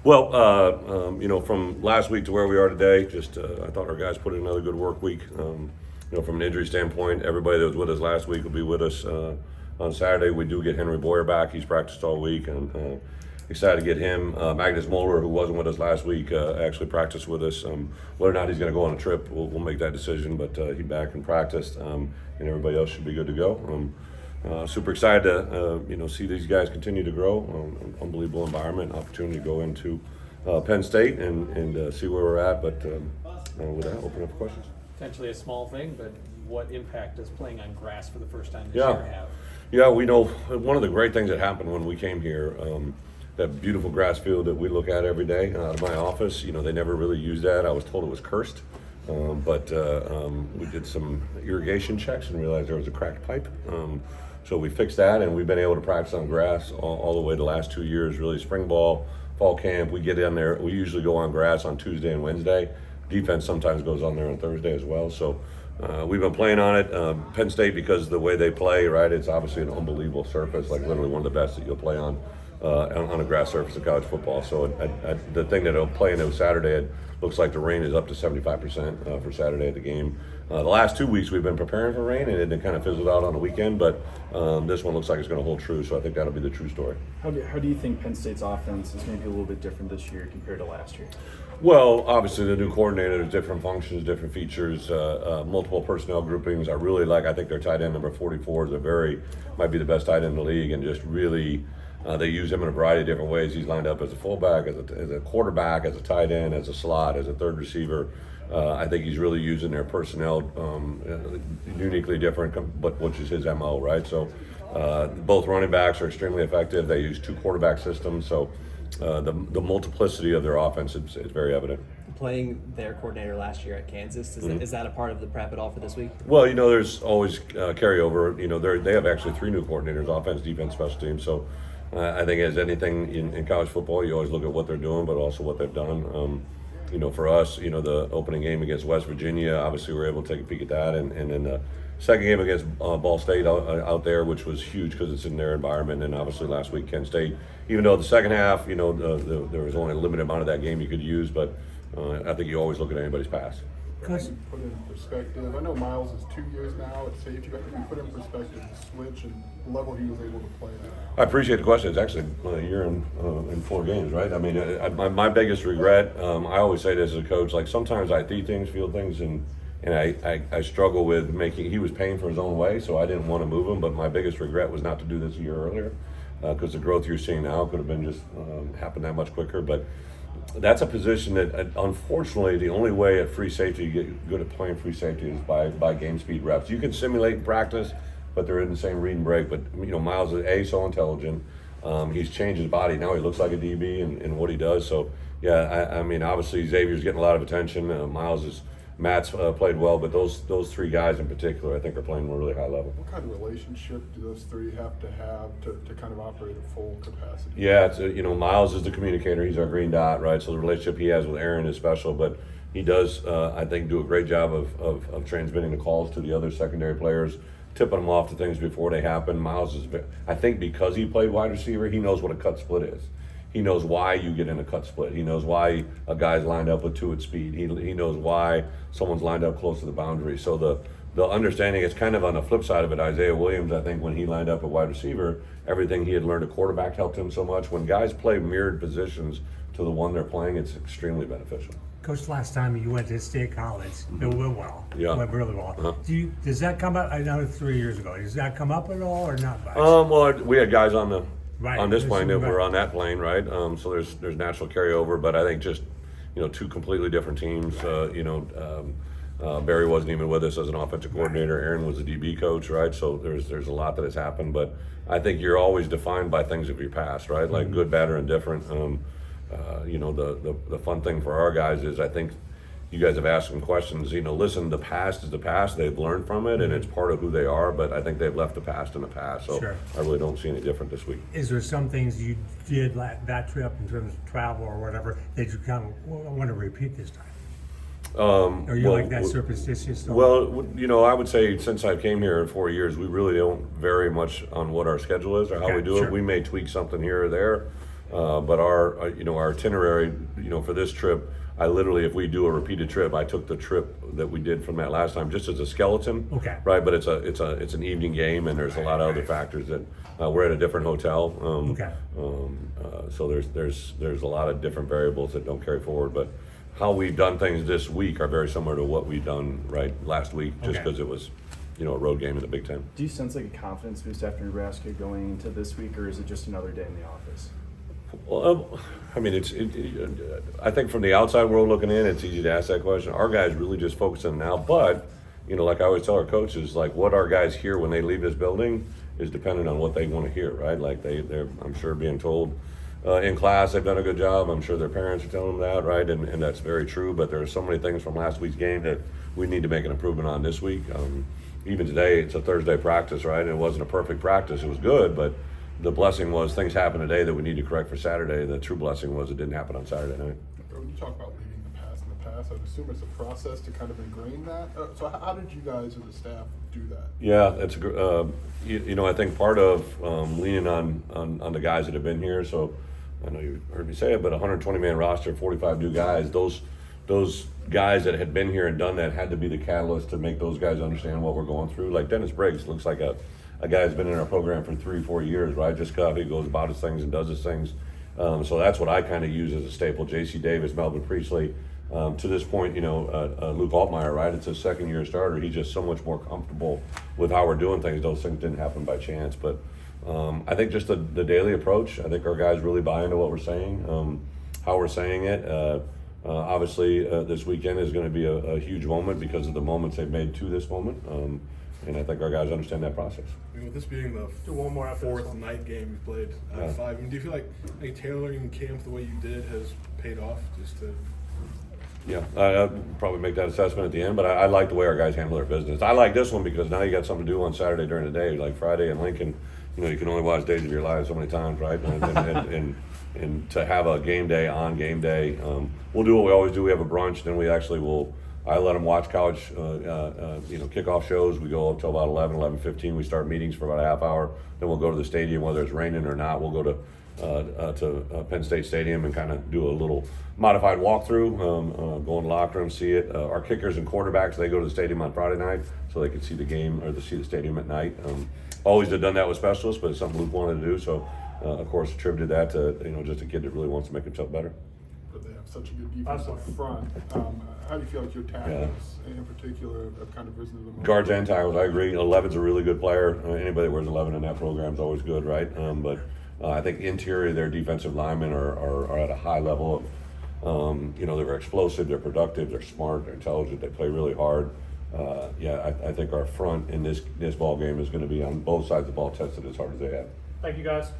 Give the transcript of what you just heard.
Well, from last week to where we are today, I thought our guys put in another good work week. From an injury standpoint, everybody that was with us last week will be with us on Saturday. We do get Henry Boyer back. He's practiced all week, and excited to get him. Magnus Moeller, who wasn't with us last week, actually practiced with us. Whether or not he's going to go on a trip, we'll make that decision, but he's back and practiced, and everybody else should be good to go. Super excited to see these guys continue to grow. Unbelievable environment, opportunity to go into Penn State and see where we're at. But with that, open up for questions. Potentially a small thing, but what impact does playing on grass for the first time this Yeah. year have? Yeah, we know one of the great things that happened when we came here, that beautiful grass field that we look at every day out of my office, they never really used that. I was told it was cursed. But we did some irrigation checks and realized there was a cracked pipe. So we fixed that, and we've been able to practice on grass all the way the last 2 years, really spring ball, fall camp. We get in there. We usually go on grass on Tuesday and Wednesday. Defense sometimes goes on there on Thursday as well. So we've been playing on it. Penn State, because of the way they play, right, it's obviously an unbelievable surface, like literally one of the best that you'll play on a grass surface in college football. So the thing that it'll play in Saturday, it looks like the rain is up to 75% for Saturday at the game. The last 2 weeks we've been preparing for rain, and it kind of fizzled out on the weekend, but this one looks like it's going to hold true, so I think that'll be the true story. How do you think Penn State's offense is maybe a little bit different this year compared to last year? Well, obviously the new coordinator, there's different functions, different features, multiple personnel groupings. I think their tight end number 44 might be the best tight end in the league, and just really they use him in a variety of different ways. He's lined up as a fullback, as a quarterback, as a tight end, as a slot, as a third receiver. I think he's really using their personnel uniquely different, but which is his MO, right? So both running backs are extremely effective. They use two quarterback systems, so the multiplicity of their offense is very evident. Playing their coordinator last year at Kansas, is that a part of the prep at all for this week? Well, there's always carryover. They have actually three new coordinators: offense, defense, special teams. So I think as anything in college football, you always look at what they're doing, but also what they've done. For us, the opening game against West Virginia, obviously we were able to take a peek at that, and then the second game against Ball State out there, which was huge because it's in their environment, and obviously last week Kent State. Even though the second half, there was only a limited amount of that game you could use, but I think you always look at anybody's pass. Put in perspective, I know Miles is 2 years now at safety, but can you put in perspective the switch and the level he was able to play at? I appreciate the question. It's actually a year in 4 games, right? I mean, my biggest regret, I always say this as a coach, like sometimes I see things, feel things, and I struggle with he was paying for his own way, so I didn't want to move him, but my biggest regret was not to do this a year earlier, because the growth you're seeing now could have been just happened that much quicker. But that's a position that, unfortunately, the only way at free safety you get good at playing free safety is by game speed reps. You can simulate in practice, but they're in the same read and break. But Miles is so intelligent. He's changed his body. Now he looks like a DB in what he does. So yeah, I mean, obviously Xavier's getting a lot of attention. Matt's played well, but those three guys in particular, I think, are playing at a really high level. What kind of relationship do those three have to kind of operate at full capacity? Yeah, it's Miles is the communicator. He's our green dot, right? So the relationship he has with Aaron is special, but he does, I think, do a great job of transmitting the calls to the other secondary players, tipping them off to things before they happen. Miles I think because he played wide receiver, he knows what a cut split is. He knows why you get in a cut split. He knows why a guy's lined up with two at speed. He knows why someone's lined up close to the boundary. So the understanding is kind of on the flip side of it. Isaiah Williams, I think, when he lined up at wide receiver, everything he had learned at quarterback helped him so much. When guys play mirrored positions to the one they're playing, it's extremely beneficial. Coach, last time you went to State College, it went well. Yeah. It went really well. Uh-huh. Does that come up? I know it's 3 years ago. Does that come up at all or not much? Well, we had guys on this plane that Right. were on that plane, right? So there's natural carryover, but I think just two completely different teams. Barry wasn't even with us as an offensive coordinator. Aaron was a DB coach, right? So there's a lot that has happened, but I think you're always defined by things of your past, right? Like good, bad, or indifferent. The fun thing for our guys is I think you guys have asked some questions. Listen, the past is the past. They've learned from it, and it's part of who they are. But I think they've left the past in the past. So Sure. I really don't see any different this week. Is there some things you did that trip in terms of travel or whatever that you kind of want to repeat this time? Are you like that superstitious? Well, I would say since I came here in 4 years, we really don't vary much on what our schedule is or how we do sure. it. We may tweak something here or there. But our our itinerary, for this trip, I literally, if we do a repeated trip, I took the trip that we did from that last time just as a skeleton. Okay. Right, but it's an evening game, and there's a lot of other factors that we're at a different hotel. Okay. So there's a lot of different variables that don't carry forward, but how we've done things this week are very similar to what we've done last week, just Okay. because it was a road game in the Big Ten. Do you sense like a confidence boost after Nebraska going into this week, or is it just another day in the office? Well, I mean, I think from the outside world looking in, it's easy to ask that question. Our guys really just focus on now, but like I always tell our coaches, like what our guys hear when they leave this building is dependent on what they want to hear, right? Like they're I'm sure being told in class they've done a good job. I'm sure their parents are telling them that, right? And that's very true. But there are so many things from last week's game that we need to make an improvement on this week. Even today, it's a Thursday practice, right? And it wasn't a perfect practice. It was good, but the blessing was things happened today that we need to correct for Saturday. The true blessing was it didn't happen on Saturday night. When you talk about leaving the past, I'd assume it's a process to kind of ingrain that. So how did you guys as a staff do that? Yeah, that's I think part of leaning on the guys that have been here. So I know you heard me say it, but 120-man roster, 45 new guys. Those guys that had been here and done that had to be the catalyst to make those guys understand what we're going through. Like Dennis Briggs looks like a guy who's been in our program for 3-4 years, right? Just got he goes about his things and does his things. So that's what I kind of use as a staple. J.C. Davis, Melvin Priestley. To this point, Luke Altmaier, right? It's his second year starter. He's just so much more comfortable with how we're doing things. Those things didn't happen by chance. But I think just the daily approach, I think our guys really buy into what we're saying, how we're saying it. Obviously, this weekend is going to be a huge moment because of the moments they've made to this moment. And I think our guys understand that process. I mean, with this being the fourth night game you played out of 5, I mean, do you feel like tailoring camp the way you did has paid off? Yeah, I'd probably make that assessment at the end, but I like the way our guys handle their business. I like this one because now you got something to do on Saturday during the day, like Friday in Lincoln. You can only watch Days of Your Lives so many times, right? And to have a game day on game day, we'll do what we always do. We have a brunch, then we actually will. I let them watch college, kickoff shows. We go up till about 11:15. We start meetings for about a half hour. Then we'll go to the stadium, whether it's raining or not. We'll go to Penn State Stadium and kind of do a little modified walkthrough. Go in the locker room, see it. Our kickers and quarterbacks, they go to the stadium on Friday night so they can see the game or to see the stadium at night. Always have done that with specialists, but it's something Luke wanted to do. So, of course, attributed that to just a kid that really wants to make himself better. But they have such a good defense up front. How do you feel like your tackles in particular have kind of risen to the moment? Guards and tackles, I agree. 11's a really good player. Anybody that wears 11 in that program is always good, right? But I think interior, their defensive linemen are at a high level of, they're explosive, they're productive, they're smart, they're intelligent, they play really hard. I think our front in this ball game is going to be on both sides of the ball tested as hard as they have. Thank you, guys.